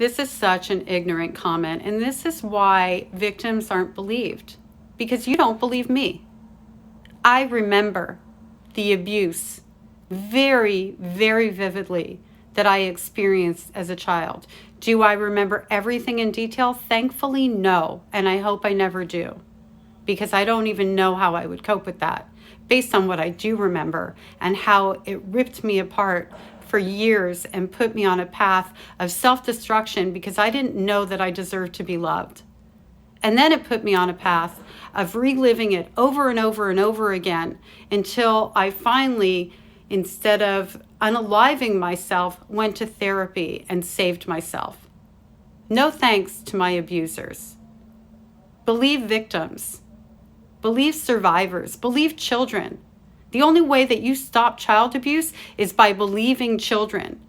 This is such an ignorant comment, and this is why victims aren't believed, because you don't believe me. I remember the abuse very, very vividly that I experienced as a child. Do I remember everything in detail? Thankfully, no, and I hope I never do, because I don't even know how I would cope with that based on what I do remember and how it ripped me apart for years and put me on a path of self-destruction because I didn't know that I deserved to be loved. And then it put me on a path of reliving it over and over and over again until I finally, instead of unaliving myself, went to therapy and saved myself. No thanks to my abusers. Believe victims. Believe survivors. Believe children. The only way that you stop child abuse is by believing children.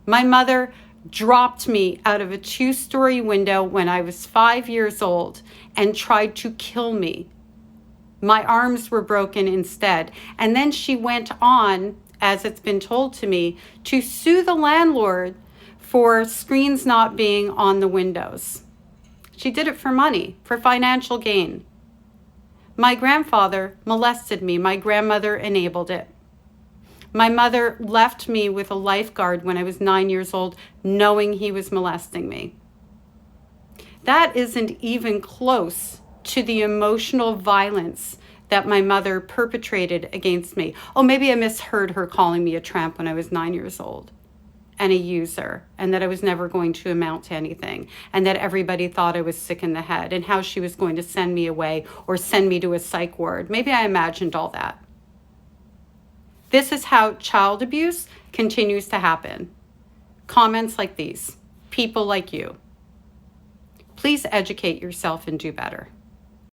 My mother dropped me out of a 2-story window when I was 5 years old and tried to kill me. My arms were broken instead. And then she went on, as it's been told to me, to sue the landlord for screens not being on the windows. She did it for money, for financial gain. My grandfather molested me. My grandmother enabled it. My mother left me with a lifeguard when I was 9 years old, knowing he was molesting me. That isn't even close to the emotional violence that my mother perpetrated against me. Oh, maybe I misheard her calling me a tramp when I was 9 years old, and a user, and that I was never going to amount to anything, and that everybody thought I was sick in the head, and how she was going to send me away or send me to a psych ward. Maybe I imagined all that. This is how child abuse continues to happen. Comments like these, people like you. Please educate yourself and do better.